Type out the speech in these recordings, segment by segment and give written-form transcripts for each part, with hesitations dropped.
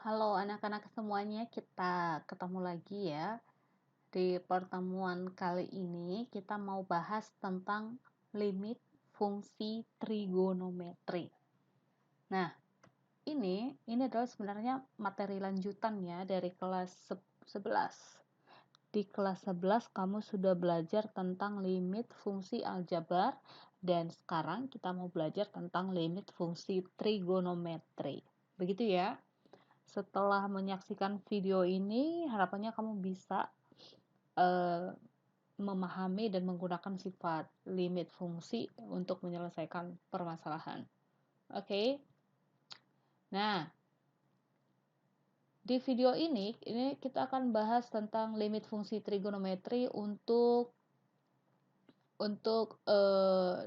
Halo anak-anak semuanya, kita ketemu lagi ya. Di pertemuan kali ini kita mau bahas tentang limit fungsi trigonometri. Nah, ini adalah sebenarnya materi lanjutan ya dari kelas 11. Di kelas 11 kamu sudah belajar tentang limit fungsi aljabar dan sekarang kita mau belajar tentang limit fungsi trigonometri. Begitu ya. Setelah menyaksikan video ini, harapannya kamu bisa uh, memahami dan menggunakan sifat limit fungsi untuk menyelesaikan permasalahan. Oke. Nah, di video ini kita akan bahas tentang limit fungsi trigonometri untuk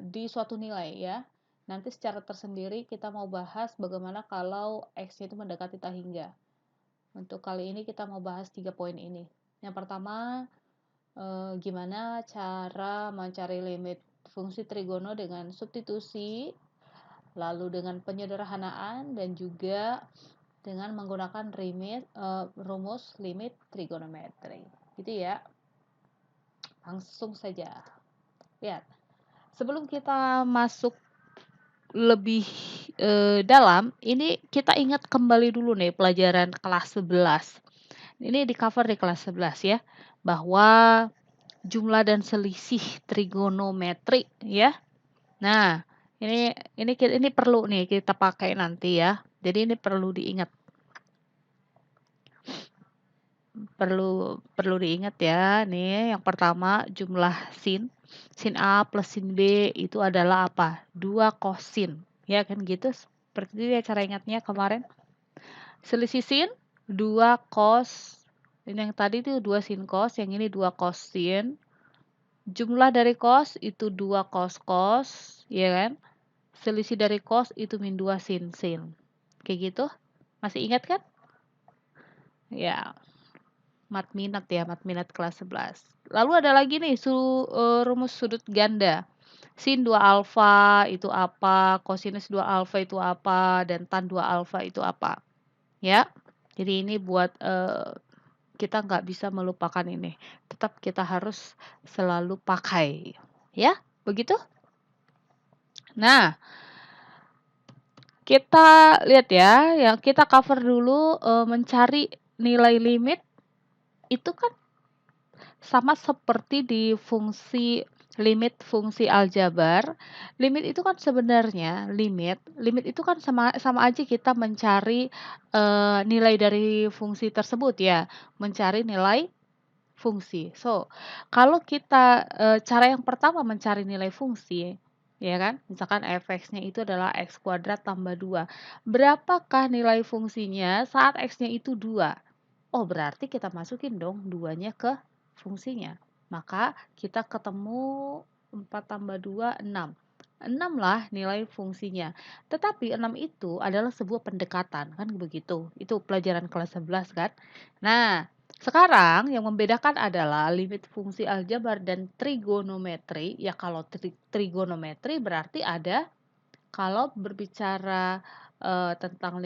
di suatu nilai ya. Nanti secara tersendiri kita mau bahas bagaimana kalau x-nya itu mendekati tak hingga. Untuk kali ini kita mau bahas 3 poin ini. Yang pertama, gimana cara mencari limit fungsi trigono dengan substitusi, lalu dengan penyederhanaan, dan juga dengan menggunakan rumus limit trigonometri. Gitu ya. Langsung saja. Lihat. Sebelum kita masuk lebih dalam, ini kita ingat kembali dulu nih pelajaran kelas 11. Ini di cover di kelas 11 ya, bahwa jumlah dan selisih trigonometri ya. Nah, ini perlu nih kita pakai nanti ya. Jadi ini perlu diingat. Perlu diingat ya. Nih, yang pertama jumlah sin. Sin A plus sin B itu adalah apa? 2 kosin. Ya kan gitu. Seperti itu ya cara ingatnya kemarin. Selisih sin 2 cos. Ini yang tadi itu 2 sin cos, yang ini 2 cos sin. Jumlah dari cos itu 2 cos, ya kan? Selisih dari cos itu min 2 sin. Kayak gitu. Masih ingat kan? Ya, mat minat kelas 11. Lalu ada lagi nih rumus sudut ganda. Sin 2 alfa itu apa, kosinus 2 alfa itu apa, dan tan 2 alfa itu apa. Ya, jadi ini buat kita nggak bisa melupakan ini. Tetap kita harus selalu pakai. Ya, begitu? Nah, kita lihat ya, yang kita cover dulu mencari nilai limit itu kan sama seperti di limit fungsi aljabar. Limit itu kan sebenarnya limit itu kan sama aja kita mencari nilai dari fungsi tersebut ya, mencari nilai fungsi. So, kalau kita cara yang pertama mencari nilai fungsi, ya kan? Misalkan f(x)-nya itu adalah x kuadrat tambah 2. Berapakah nilai fungsinya saat x-nya itu 2? Oh, berarti kita masukin dong 2-nya ke fungsinya. Maka kita ketemu 4 tambah 2, 6. 6 lah nilai fungsinya. Tetapi 6 itu adalah sebuah pendekatan, kan begitu. Itu pelajaran kelas 11 kan. Nah, sekarang yang membedakan adalah limit fungsi aljabar dan trigonometri. Ya kalau trigonometri berarti ada, kalau berbicara tentang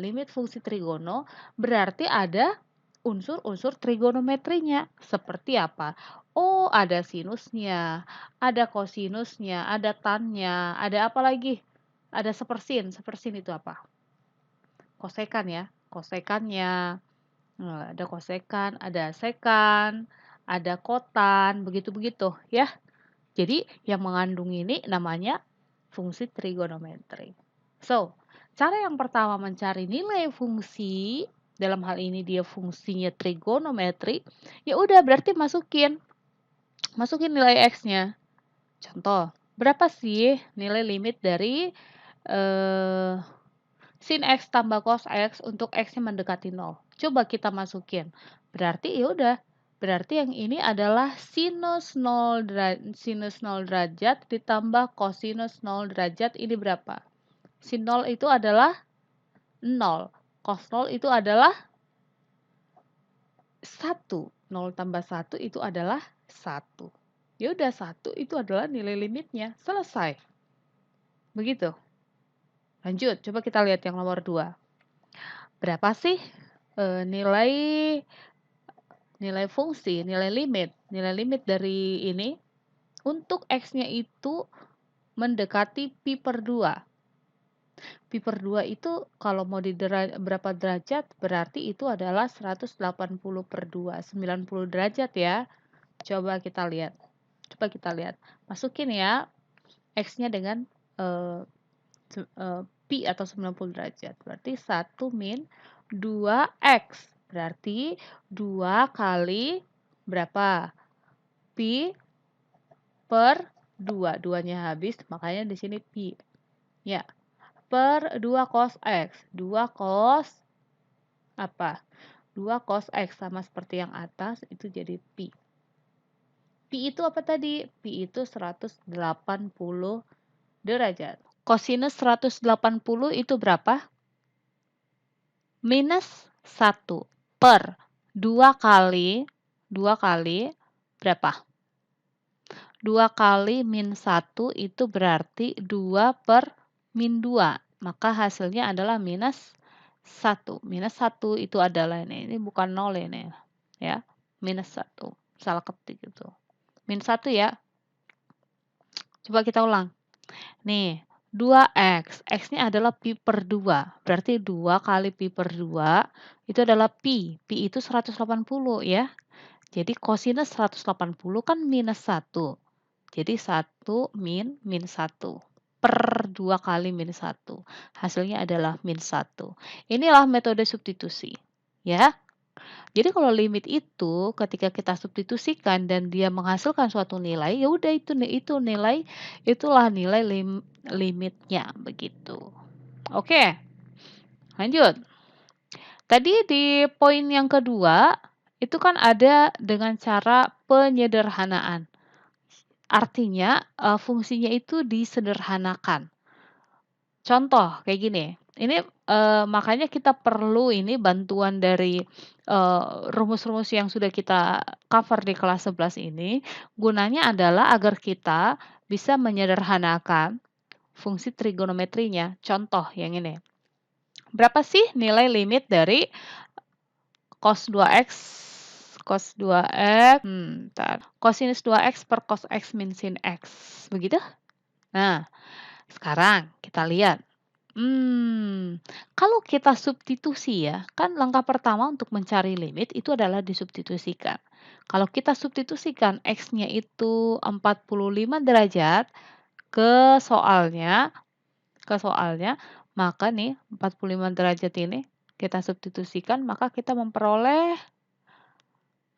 limit fungsi trigono, berarti ada unsur-unsur trigonometrinya. Seperti apa? Oh, ada sinusnya, ada kosinusnya, ada tannya, ada apa lagi? Ada sepersin. Sepersin itu apa? Kosekan ya. Kosekannya. Ada kosekan, ada sekan, ada kotan, begitu-begitu ya. Jadi yang mengandung ini namanya fungsi trigonometri. So, cara yang pertama mencari nilai fungsi, dalam hal ini dia fungsinya trigonometri, ya udah berarti masukin nilai x-nya. Contoh, berapa sih nilai limit dari sin x tambah cos x untuk x-nya mendekati 0. Coba kita masukin. Berarti ya udah. Berarti yang ini adalah sinus 0 derajat ditambah kosinus 0 derajat. Ini berapa? Sin 0 itu adalah 0. Cos 0 itu adalah 1. 0 tambah 1 itu adalah 1. Ya udah 1 itu adalah nilai limitnya. Selesai. Begitu. Lanjut, coba kita lihat yang nomor 2. Berapa sih, nilai fungsi, nilai limit dari ini? Untuk X-nya itu mendekati pi per 2. Pi per 2 itu kalau mau berapa derajat, berarti itu adalah 180 per 2, 90 derajat ya. Coba kita lihat. Masukin ya X-nya dengan pi atau 90 derajat. Berarti 1 min 2X. Berarti 2 kali berapa? Pi per 2. 2-nya habis, makanya di sini pi. Ya, per 2 cos X. 2 cos apa? 2 cos X sama seperti yang atas, itu jadi pi. Pi itu apa tadi? Pi itu 180 derajat. Kosinus 180 itu berapa? Minus 1 per 2 kali berapa? 2 kali min 1 itu berarti 2 per min 2. Maka hasilnya adalah minus 1. Minus 1 itu adalah ini bukan 0 ini. Ya, minus 1. Salah ketik itu. Min 1 ya. Coba kita ulang. Nih, 2X. X-nya adalah pi per 2. Berarti 2 kali pi per 2 itu adalah pi. Pi itu 180 ya. Jadi kosinus 180 kan minus 1. Jadi 1 min 1 per 2 kali min 1. Hasilnya adalah min 1. Inilah metode substitusi. Ya. Jadi kalau limit itu ketika kita substitusikan dan dia menghasilkan suatu nilai, ya udah itu nilai, itulah nilai limitnya begitu. Oke. Lanjut. Tadi di poin yang kedua itu kan ada dengan cara penyederhanaan. Artinya fungsinya itu disederhanakan. Contoh kayak gini. Ini makanya kita perlu ini bantuan dari rumus-rumus yang sudah kita cover di kelas 11 ini. Gunanya adalah agar kita bisa menyederhanakan fungsi trigonometrinya. Contoh yang ini. Berapa sih nilai limit dari cos 2x cosinus 2x per cos x min sin x. Begitu? Nah, sekarang kita lihat. Kalau kita substitusi ya, kan langkah pertama untuk mencari limit itu adalah disubstitusikan. Kalau kita substitusikan X-nya itu 45 derajat ke soalnya, maka nih 45 derajat ini kita substitusikan, maka kita memperoleh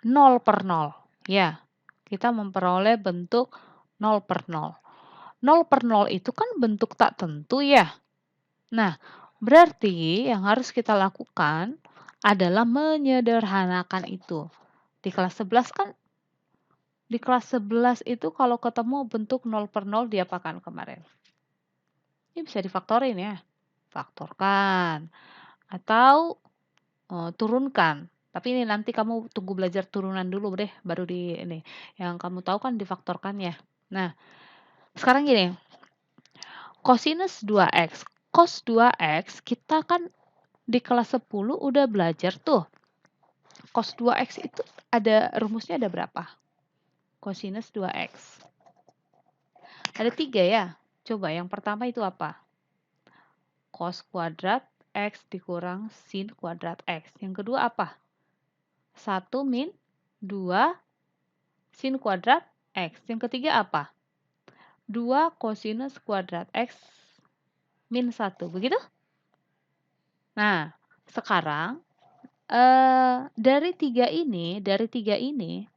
0 per 0. Ya, kita memperoleh bentuk 0 per 0. 0 per 0 itu kan bentuk tak tentu ya. Nah, berarti yang harus kita lakukan adalah menyederhanakan itu. Di kelas 11 kan, di kelas 11 itu kalau ketemu bentuk 0 per 0 diapakan kemarin? Ini bisa difaktorin ya. Faktorkan. Atau turunkan. Tapi ini nanti kamu tunggu belajar turunan dulu deh, baru di ini. Yang kamu tahu kan difaktorkan ya. Nah, sekarang gini. Kosinus 2x. Cos 2x kita kan di kelas 10 udah belajar tuh. Cos 2x itu ada rumusnya ada berapa? Kosinus 2x. Ada 3 ya. Coba yang pertama itu apa? Cos kuadrat x dikurang sin kuadrat x. Yang kedua apa? 1 min 2 sin kuadrat x. Yang ketiga apa? 2 kosinus kuadrat x min 1. Begitu? Nah, sekarang dari tiga ini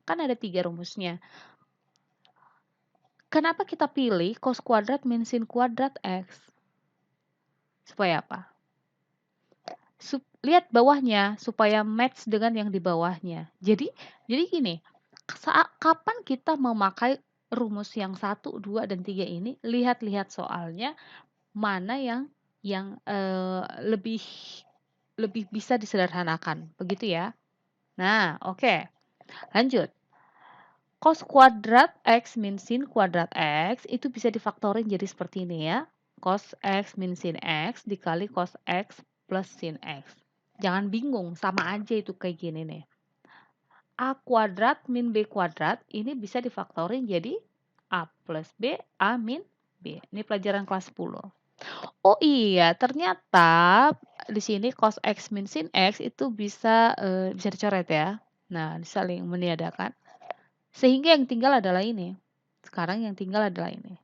kan ada 3 rumusnya. Kenapa kita pilih cos kuadrat min sin kuadrat x? Supaya apa? Lihat bawahnya supaya match dengan yang di bawahnya. Jadi gini, kapan kita memakai rumus yang 1, 2, dan 3 ini, lihat-lihat soalnya mana yang lebih bisa disederhanakan. Begitu ya. Nah, oke. Lanjut. Cos kuadrat X min sin kuadrat X itu bisa difaktorin jadi seperti ini ya. Cos X min sin X dikali cos X plus sin X. Jangan bingung, sama aja itu kayak gini nih. A kuadrat min B kuadrat ini bisa difaktorin jadi A plus B, A min B. Ini pelajaran kelas 10. Oh iya, ternyata di sini cos X min sin X itu bisa dicoret ya. Nah, saling meniadakan. Sehingga yang tinggal adalah ini. Sekarang yang tinggal adalah ini.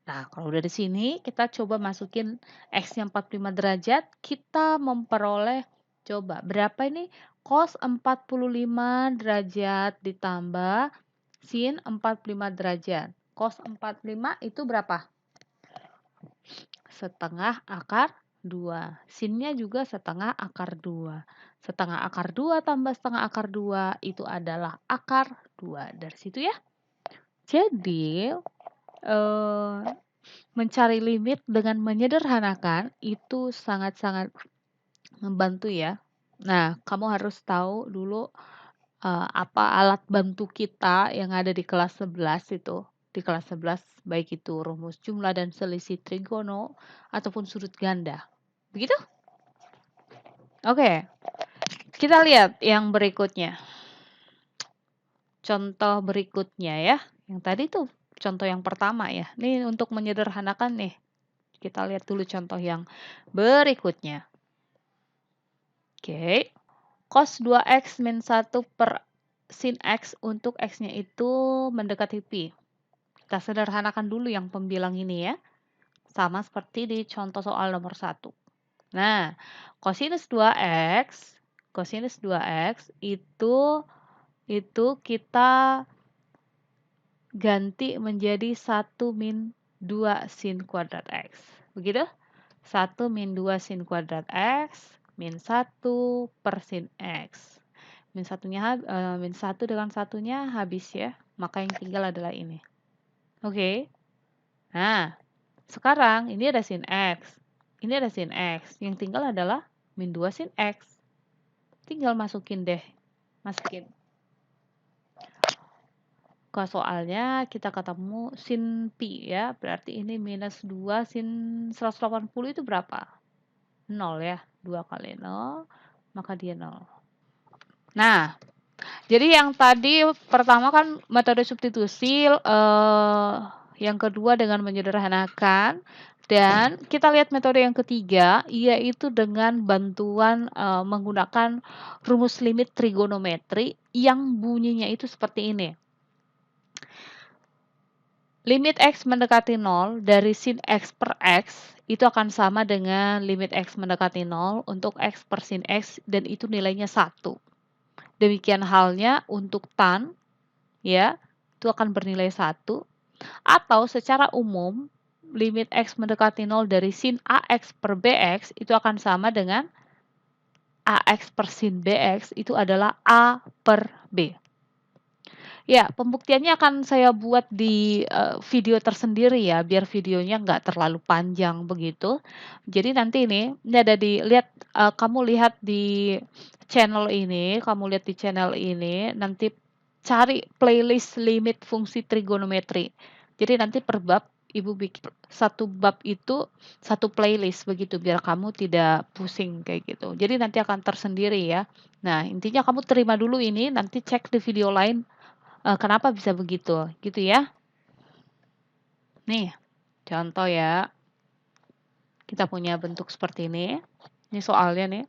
Nah, kalau udah di sini, kita coba masukin X-nya 45 derajat, kita memperoleh, coba, berapa ini? Cos 45 derajat ditambah sin 45 derajat. Cos 45 itu berapa? Setengah akar 2. Sinnya juga setengah akar 2. Setengah akar 2 tambah setengah akar 2 itu adalah akar 2. Dari situ ya. Jadi, mencari limit dengan menyederhanakan itu sangat-sangat membantu ya. Nah, kamu harus tahu dulu apa alat bantu kita yang ada di kelas 11 itu. Di kelas 11 baik itu rumus jumlah dan selisih trigono ataupun sudut ganda. Begitu? Oke. Kita lihat yang berikutnya. Contoh berikutnya ya. Yang tadi tuh contoh yang pertama ya. Ini untuk menyederhanakan nih. Kita lihat dulu contoh yang berikutnya. Oke. Cos 2x min 1 per sin x untuk x-nya itu mendekati pi. Kita sederhanakan dulu yang pembilang ini ya. Sama seperti di contoh soal nomor 1. Nah, cosinus 2x itu kita ganti menjadi 1 min 2 sin kuadrat x. Begitu? 1 min 2 sin kuadrat x min 1 per sin x. Min 1 dengan satunya habis ya. Maka yang tinggal adalah ini. Oke. Nah, sekarang ini ada sin x. Ini ada sin x. Yang tinggal adalah min 2 sin x. Tinggal masukin deh. Masukin. Ke soalnya kita ketemu sin pi ya. Berarti ini minus 2 sin 180 itu berapa? 0 ya. 2 kali 0. Maka dia 0. Nah, jadi yang tadi pertama kan metode substitusi, yang kedua dengan menyederhanakan, dan kita lihat metode yang ketiga, yaitu dengan bantuan menggunakan rumus limit trigonometri yang bunyinya itu seperti ini. Limit X mendekati 0 dari sin X per X itu akan sama dengan limit X mendekati 0 untuk X per sin X dan itu nilainya 1. Demikian halnya untuk tan, ya, itu akan bernilai 1. Atau secara umum, limit X mendekati 0 dari sin AX per BX itu akan sama dengan AX per sin BX itu adalah A per B. Ya, pembuktiannya akan saya buat di video tersendiri ya, biar videonya nggak terlalu panjang begitu. Jadi nanti ini ada kamu lihat di channel ini, nanti cari playlist limit fungsi trigonometri. Jadi nanti per bab Ibu bikin satu bab itu satu playlist begitu biar kamu tidak pusing kayak gitu. Jadi nanti akan tersendiri ya. Nah, intinya kamu terima dulu ini, nanti cek di video lain kenapa bisa begitu, gitu ya. Nih, contoh ya. Kita punya bentuk seperti ini. Ini soalnya nih.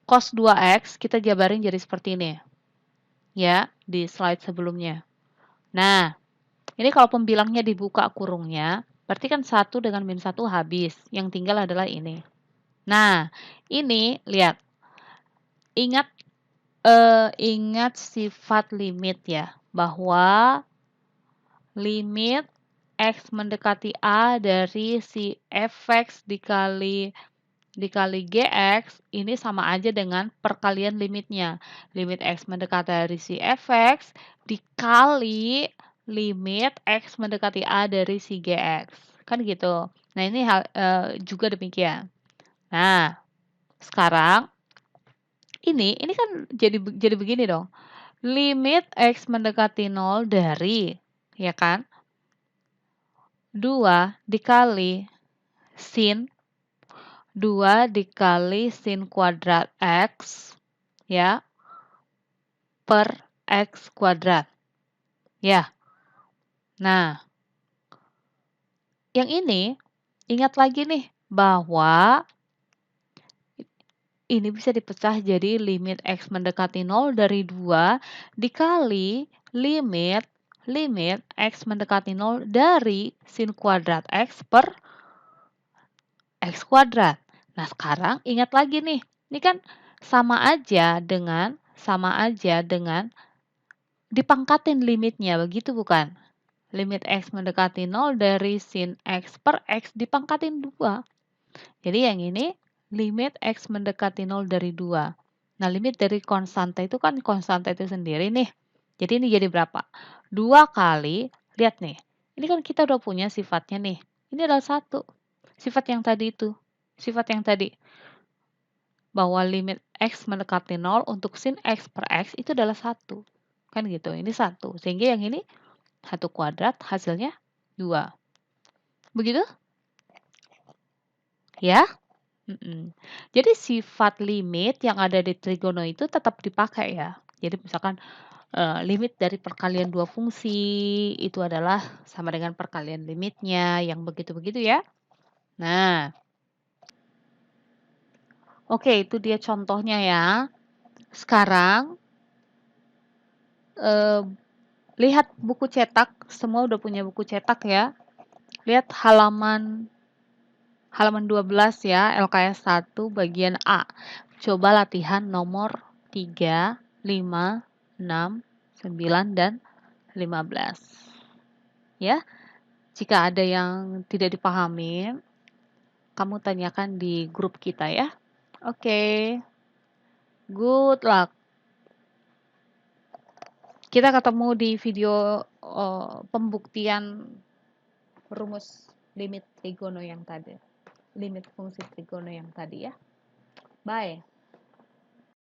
Cos 2x kita jabarin jadi seperti ini. Ya, di slide sebelumnya. Nah, ini kalau pembilangnya dibuka kurungnya, berarti kan 1 dengan min 1 habis. Yang tinggal adalah ini. Nah, ini lihat. Ingat sifat limit ya, bahwa limit X mendekati A dari si fx dikali gx ini sama aja dengan perkalian limitnya. Limit X mendekati dari si fx dikali limit X mendekati A dari si gx. Kan gitu. Nah, ini juga demikian. Nah, sekarang ini kan jadi begini dong. Limit X mendekati 0 dari, ya kan? 2 dikali sin 2 dikali sin kuadrat X, ya, per X kuadrat. Ya, nah, yang ini, ingat lagi nih, bahwa ini bisa dipecah jadi limit X mendekati 0 dari 2 dikali limit X mendekati 0 dari sin kuadrat X per X kuadrat. Nah, sekarang ingat lagi nih, ini kan sama aja dengan dipangkatin limitnya, begitu bukan? Limit X mendekati 0 dari sin X per X dipangkatin 2. Jadi yang ini limit X mendekati 0 dari 2. Nah, limit dari konstanta itu kan konstanta itu sendiri nih. Jadi ini jadi berapa? 2 kali, lihat nih, ini kan kita udah punya sifatnya nih. Ini adalah 1. Sifat yang tadi itu. Sifat yang tadi. Bahwa limit X mendekati 0 untuk sin X per X itu adalah 1. Kan gitu, ini 1. Sehingga yang ini 1 kuadrat hasilnya 2. Begitu? Ya? Jadi sifat limit yang ada di trigono itu tetap dipakai ya. Jadi misalkan limit dari perkalian dua fungsi itu adalah sama dengan perkalian limitnya yang begitu-begitu ya. Nah, oke, itu dia contohnya ya. Sekarang lihat buku cetak, semua udah punya buku cetak ya. Lihat halaman 12 ya, LKS 1 bagian A. Coba latihan nomor 3, 5, 6, 9, dan 15. Ya, jika ada yang tidak dipahami, kamu tanyakan di grup kita ya. Oke, good luck. Kita ketemu di video pembuktian rumus limit trigono yang tadi. Limit fungsi trigono yang tadi ya. Bye.